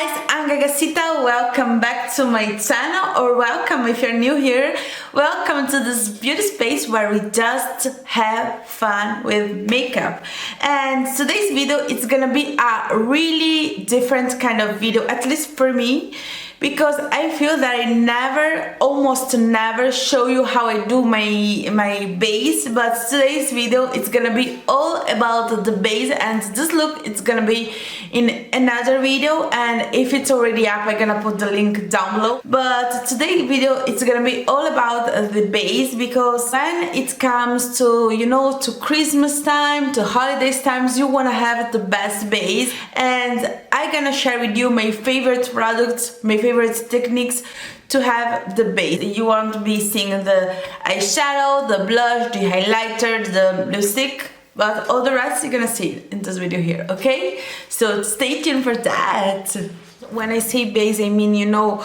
guys, I'm Gagasita. Welcome back to my channel, or welcome if you're new here. Welcome to this beauty space where we just have fun with makeup. And today's video, it's gonna be a really different kind of video, at least for me, because I feel that I almost never show you how I do my base, but today's video it's gonna be all about the base, and this look it's gonna be in another video, and if it's already up I'm gonna put the link down below. But today's video it's gonna be all about the base, because when it comes to, you know, to Christmas time, to holidays times, you wanna have the best base, and I'm gonna share with you my favorite products, my favorite techniques to have the base. You won't be seeing the eyeshadow, the blush, the highlighter, the lipstick, but all the rest you're gonna see in this video here, okay? So stay tuned for that. When I say base, I mean, you know,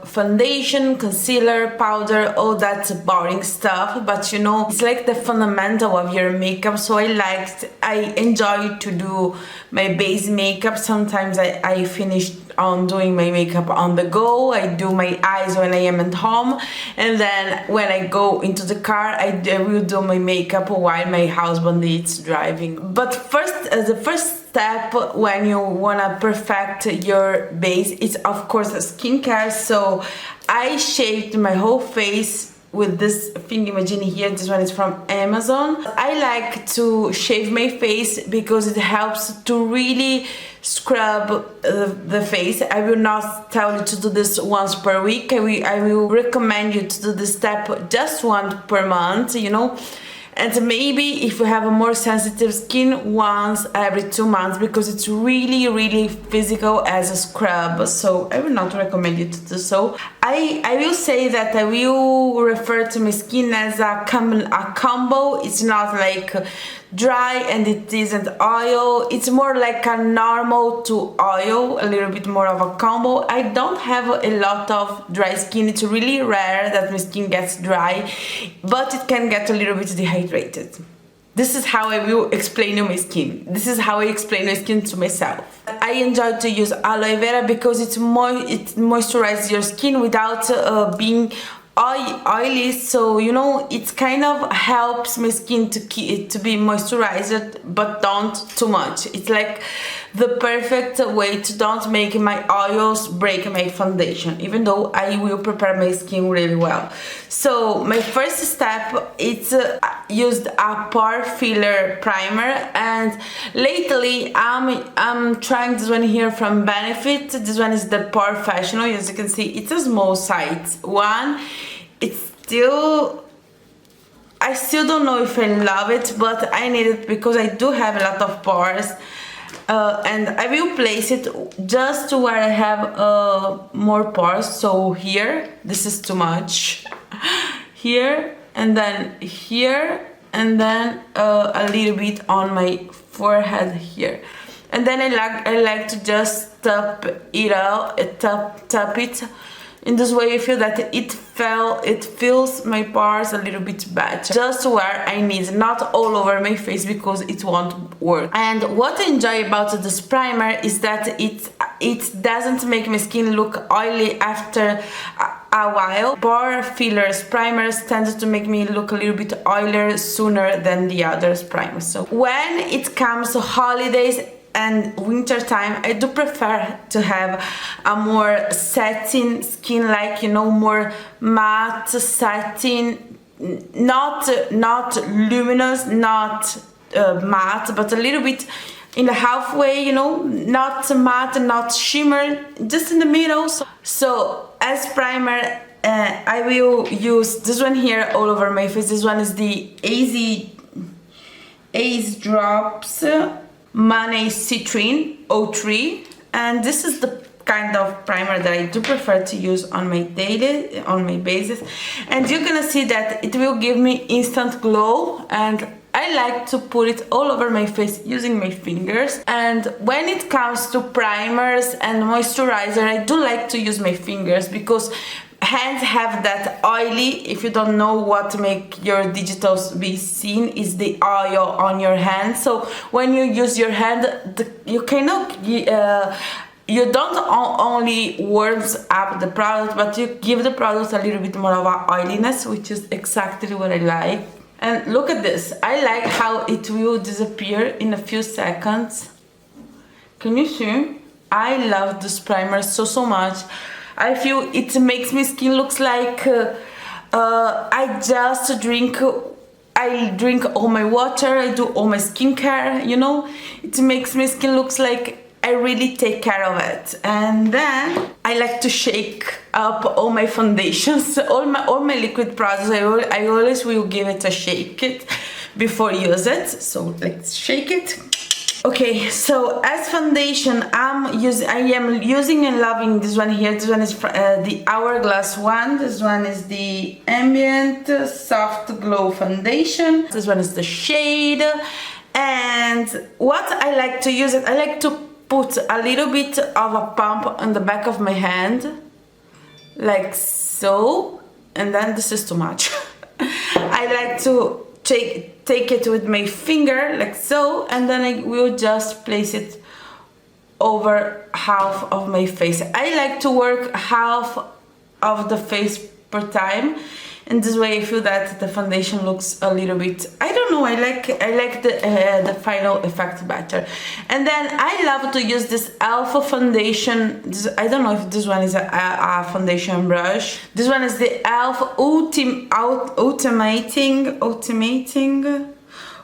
foundation, concealer, powder, all that boring stuff, but you know, it's like the fundamental of your makeup. So I enjoy to do my base makeup. Sometimes I finish on doing my makeup on the go. I do my eyes when I am at home, and then when I go into the car I will do my makeup while my husband is driving. But first, the first step when you wanna perfect your base is of course skincare. So I shaved my whole face with this thingamajiggy here. This one is from Amazon. I like to shave my face because it helps to really scrub the face. I will not tell you to do this once per week. I will recommend you to do this step just once per month, you know. And maybe if you have a more sensitive skin, once every 2 months, because it's really physical as a scrub. So I will not recommend you to do so. I will say that I will refer to my skin as a combo. It's not like dry and it isn't oil. It's more like a normal to oil, a little bit more of a combo. I don't have a lot of dry skin. It's really rare that my skin gets dry, but it can get a little bit dehydrated. This is how I will explain my skin. This is how I explain my skin to myself. I enjoy to use aloe vera because it moisturizes your skin without being oily, so you know, it kind of helps my skin to be moisturized, but don't too much. It's like the perfect way to don't make my oils break my foundation, even though I will prepare my skin really well. So my first step is used a pore filler primer, and lately I'm trying this one here from Benefit. This one is the PoreFessional. As you can see, it's a small size one. I still don't know if I love it, but I need it because I do have a lot of pores, and I will place it just to where I have more pores. So here, this is too much. Here, and then here, and then a little bit on my forehead here. And then I like to just tap it out, tap it. In this way I feel that it fills my pores a little bit better, just where I need, not all over my face, because it won't work. And what I enjoy about this primer is that it doesn't make my skin look oily after a while. Pore fillers primers tend to make me look a little bit oilier sooner than the others primers. So when it comes to holidays and winter time, I do prefer to have a more satin skin, like, you know, more matte satin, not luminous, not matte, but a little bit in the halfway, you know, not matte, not shimmer, just in the middle. So as primer, I will use this one here all over my face. This one is the Eaze Drops Money Citrine 03, and this is the kind of primer that I do prefer to use on my bases, and you're gonna see that it will give me instant glow, and I like to put it all over my face using my fingers. And when it comes to primers and moisturizer, I do like to use my fingers because hands have that oily. If you don't know what make your digitals be seen, is the oil on your hand. So when you use your hand, you cannot you don't only warms up the product, but you give the product a little bit more of a oiliness, which is exactly what I like. And look at this. I like how it will disappear in a few seconds. Can you see? I love this primer so much. I feel it makes my skin looks like I drink all my water, I do all my skincare, you know? It makes my skin looks like I really take care of it. And then I like to shake up all my foundations, all my liquid products. I always will give it a shake it before use it. So let's shake it. Okay, so as foundation, I am using and loving this one here. This one is the Hourglass one. This one is the Ambient Soft Glow Foundation. This one is the shade. And what I like to use it, I like to put a little bit of a pump on the back of my hand, like so. And then this is too much. I like to take it with my finger like so, and then I will just place it over half of my face. I like to work half of the face per time, and this way I feel that the foundation looks a little bit, I don't know, I like the final effect better. And then I love to use this Alpha foundation. I don't know if this one is a foundation brush. This one is the Alpha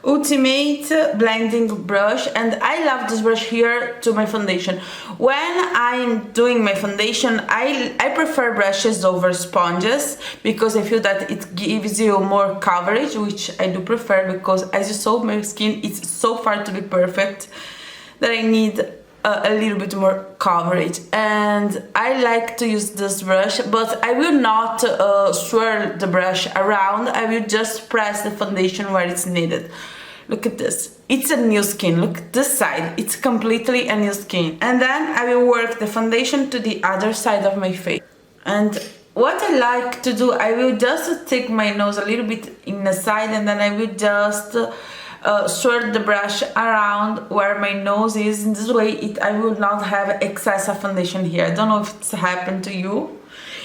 Ultimate blending brush, and I love this brush here to my foundation. When I'm doing my foundation, I prefer brushes over sponges because I feel that it gives you more coverage, which I do prefer because, as you saw, my skin is so far to be perfect that I need a little bit more coverage. And I like to use this brush, but I will not swirl the brush around. I will just press the foundation where it's needed. Look at this, it's a new skin. Look at this side, it's completely a new skin. And then I will work the foundation to the other side of my face. And what I like to do, I will just take my nose a little bit in the side, and then I will just swirl the brush around where my nose is. In this way I will not have excess of foundation here. I don't know if it's happened to you.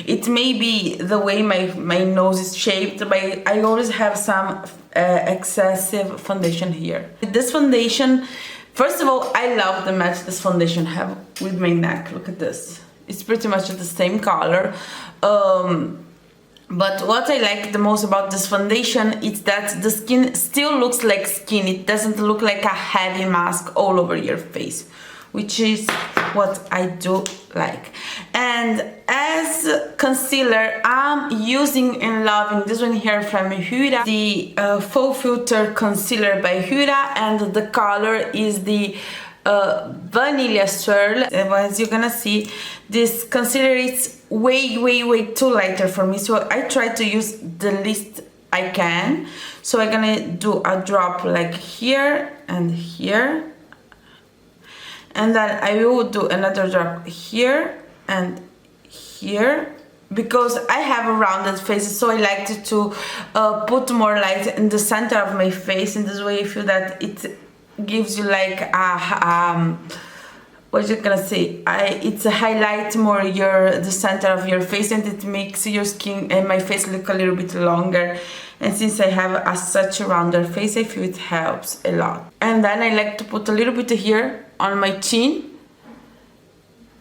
It may be the way my nose is shaped, but I always have some excessive foundation here. This foundation, first of all, I love the match this foundation have with my neck. Look at this. It's pretty much the same color. But what I like the most about this foundation is that the skin still looks like skin. It doesn't look like a heavy mask all over your face, which is what I do like. And as concealer, I'm using and loving this one here from Huda, the Faux Filt'r Concealer by Huda, and the color is the Vanilla Swirl. As you're gonna see, this concealer is way too lighter for me, so I try to use the least I can. So I'm gonna do a drop like here and here, and then I will do another drop here and here, because I have a rounded face, so I like to put more light in the center of my face. In this way I feel that it gives you like a what you gonna say, it's a highlight more the center of your face, and it makes your skin and my face look a little bit longer. And since I have such a rounder face, I feel it helps a lot. And then I like to put a little bit here on my chin,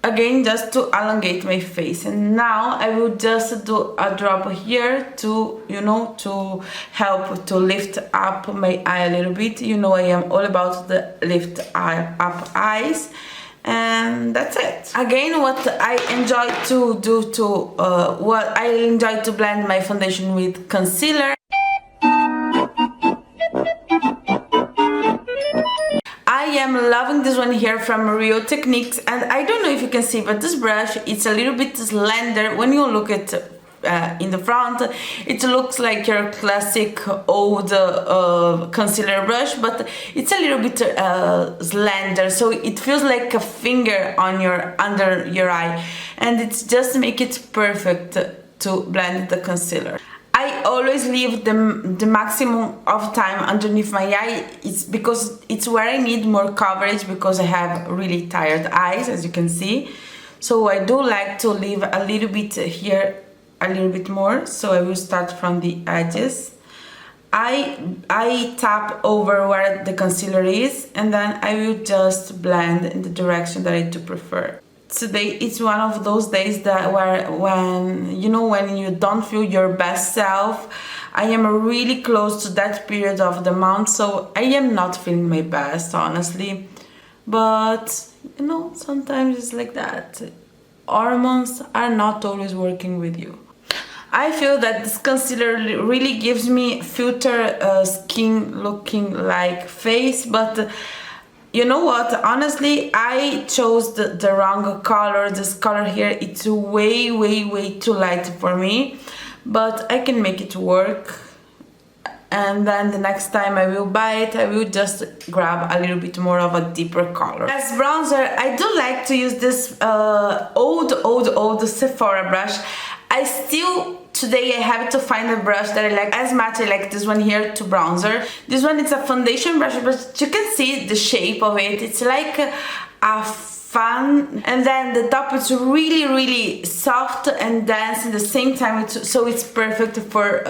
again just to elongate my face. And now I will just do a drop here to, you know, to help to lift up my eye a little bit. You know, I am all about the lift up eyes. And that's it. Again, what I enjoy to do what I enjoy to blend my foundation with concealer. I am loving this one here from Real Techniques, and I don't know if you can see, but this brush, it's a little bit slender. When you look at in the front, it looks like your classic old concealer brush, but it's a little bit slender, so it feels like a finger on under your eye, and it's just make it perfect to blend the concealer. I I always leave the maximum of time underneath my eye. It's because it's where I need more coverage, because I have really tired eyes, as you can see. So I do like to leave a little bit here, a little bit more. So I will start from the edges. I tap over where the concealer is, and then I will just blend in the direction that I do prefer. Today it's one of those days that when you don't feel your best self. I am really close to that period of the month, so I am not feeling my best, honestly. But you know, sometimes it's like that. Hormones are not always working with you. I feel that this concealer really gives me Filt'r skin looking like face, but you know what, honestly I chose the wrong color. This color here, it's way too light for me, but I can make it work. And then the next time I will buy it, I will just grab a little bit more of a deeper color. As bronzer, I do like to use this old Sephora brush. Today I have to find a brush that I like as much. I like this one here to bronzer. This one is a foundation brush, but you can see the shape of it. It's like a fun, and then the top is really soft and dense at the same time, so it's perfect for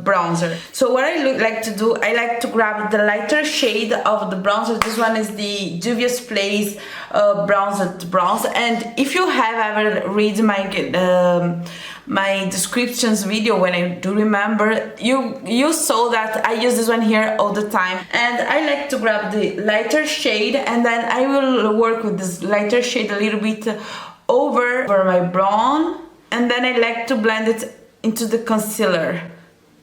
bronzer. So what I like to do, I like to grab the lighter shade of the bronzer. This one is the Juvia Place bronze, and if you have ever read my descriptions video, when I do remember, you saw that I use this one here all the time, and I like to grab the lighter shade, and then I will work with this lighter shade a little bit over my brown, and then I like to blend it into the concealer,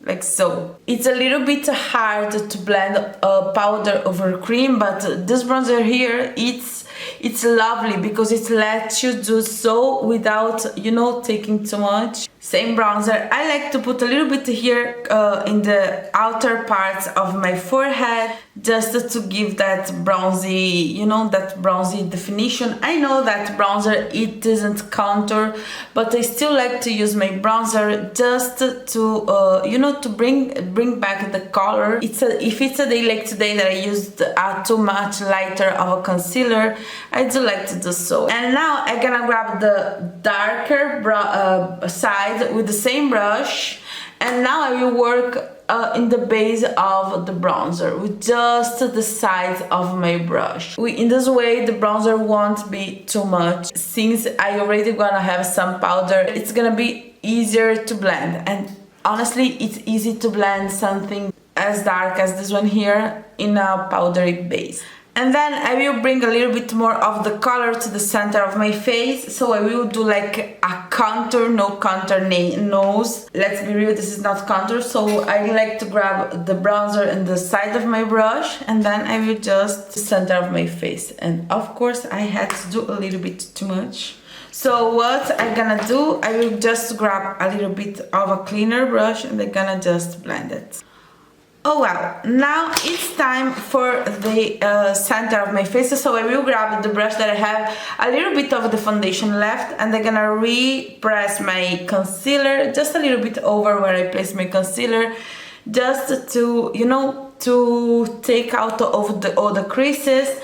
like so. It's a little bit hard to blend powder over cream, but this bronzer here, it's lovely because it lets you do so without, you know, taking too much. Same bronzer, I like to put a little bit here in the outer parts of my forehead, just to give that bronzy, you know, that bronzy definition. I know that bronzer, it doesn't contour, but I still like to use my bronzer just to, you know, to bring back the color. If it's a day like today that I used too much lighter of a concealer, I do like to do so. And now I'm gonna grab the darker side with the same brush, and now I will work in the base of the bronzer with just the sides of my brush. In this way the bronzer won't be too much. Since I already gonna have some powder, it's gonna be easier to blend, and honestly it's easy to blend something as dark as this one here in a powdery base. And then I will bring a little bit more of the color to the center of my face. So I will do like a contour, no contour nose. Let's be real, this is not contour. So I like to grab the bronzer in the side of my brush, and then I will just center of my face. And of course I had to do a little bit too much. So what I'm gonna do, I will just grab a little bit of a cleaner brush, and I'm gonna just blend it. Oh well, now it's time for the center of my face, so I will grab the brush that I have a little bit of the foundation left, and I'm gonna re-press my concealer just a little bit over where I placed my concealer, just to, you know, to take out all the creases.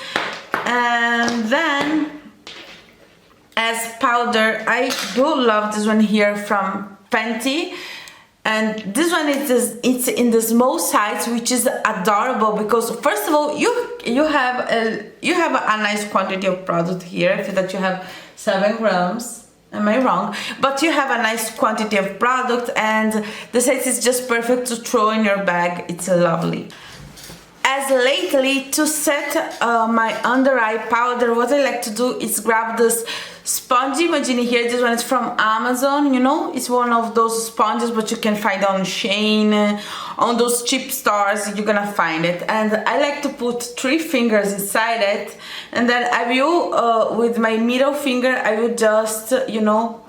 And then as powder, I do love this one here from Fenty. And this one it's in the small size, which is adorable because first of all you have a nice quantity of product here. I feel that you have 7 grams. Am I wrong? But you have a nice quantity of product, and the size is just perfect to throw in your bag. It's lovely. As lately, to set my under eye powder, what I like to do is grab this spongy Magini here. This one is from Amazon, you know, it's one of those sponges, but you can find on Shein, on those cheap stores, you're gonna find it. And I like to put 3 fingers inside it, and then I will, with my middle finger, I will just, you know,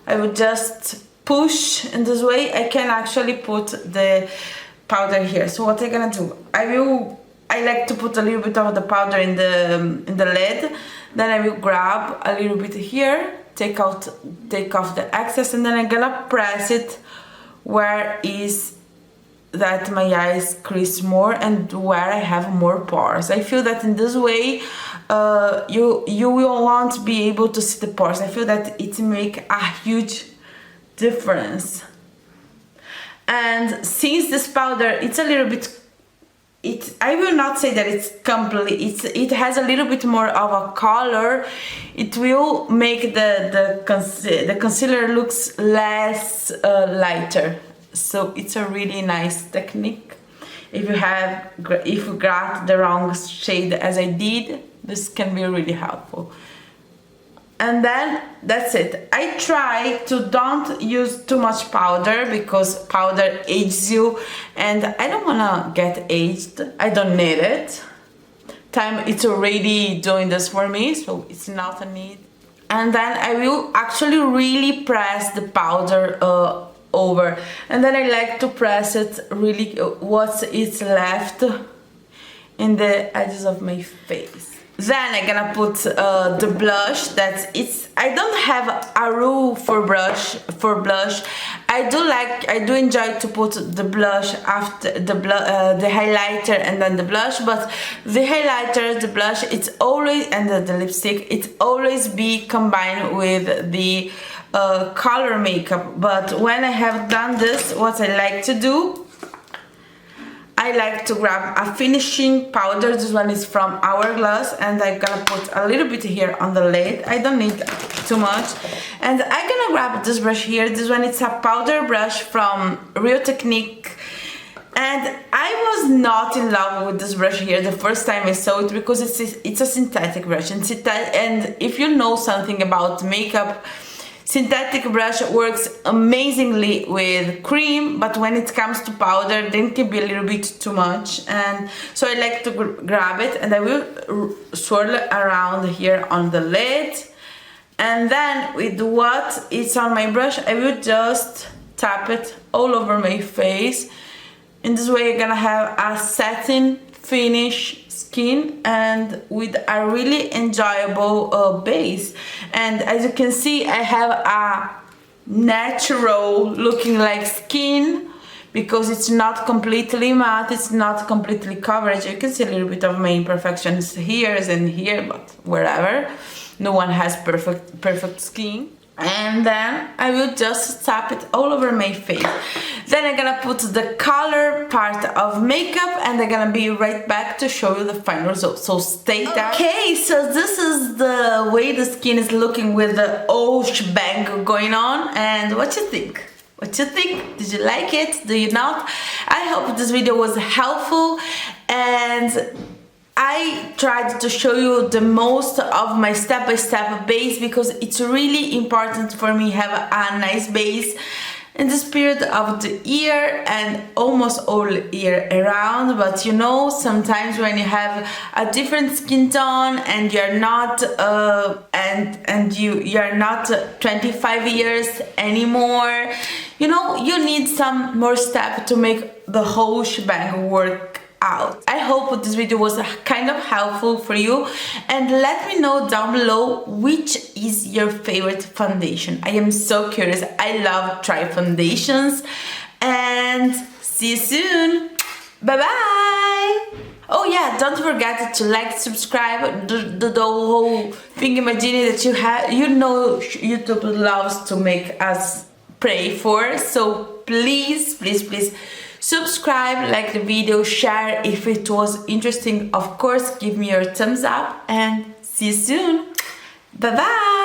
I will just push in this way. I can actually put the powder here. So what I'm gonna do, I like to put a little bit of the powder in the lid, then I will grab a little bit here, take off the excess, and then I'm gonna press it where is that my eyes crease more and where I have more pores. I feel that in this way you will won't be able to see the pores. I feel that it make a huge difference. And since this powder, it's a little bit, I will not say that it's complete, it has a little bit more of a color. It will make the concealer looks less lighter. So it's a really nice technique. If you got the wrong shade as I did, this can be really helpful. And then that's it. I try to don't use too much powder because powder ages you, and I don't wanna get aged. I don't need it. It's already doing this for me, so it's not a need. And then I will actually really press the powder over, and then I like to press it really what is left in the edges of my face. Then I'm gonna put the blush. I don't have a rule for blush. I do enjoy to put the blush after the highlighter and then the blush, but the highlighter, the blush, it's always, and the lipstick, it's always be combined with the color makeup. But when I have done this, what I like to do, I like to grab a finishing powder. This one is from Hourglass, and I'm gonna put a little bit here on the lid. I don't need too much. And I'm gonna grab this brush here. This one is a powder brush from Real Technique. And I was not in love with this brush here the first time I saw it because it's a synthetic brush. And if you know something about makeup, synthetic brush works amazingly with cream, but when it comes to powder, then it can be a little bit too much. And so I like to grab it, and I will swirl around here on the lid. And then with what is on my brush, I will just tap it all over my face. In this way, you're gonna have a satin finish skin and with a really enjoyable base. And as you can see, I have a natural looking like skin because it's not completely matte, it's not completely covered. You can see a little bit of my imperfections here and here, but wherever. No one has perfect skin. And then I will just tap it all over my face. Then I'm gonna put the color part of makeup, and I'm gonna be right back to show you the final result. So stay there. Okay, so this is the way the skin is looking with the whole shebang going on. And what you think? What you think? Did you like it? Do you not? I hope this video was helpful, and I tried to show you the most of my step-by-step base because it's really important for me to have a nice base in this period of the year and almost all year around. But you know, sometimes when you have a different skin tone and you're not you're not 25 years anymore, you know, you need some more step to make the whole shebang work out. I hope this video was kind of helpful for you, and let me know down below which is your favorite foundation. I am so curious. I love try foundations, and see you soon. Bye bye. Oh yeah, don't forget to like, subscribe, the whole thingamajiggy that you have. You know YouTube loves to make us pray for, so please subscribe, like the video, share if it was interesting. Of course, give me your thumbs up, and see you soon. Bye bye.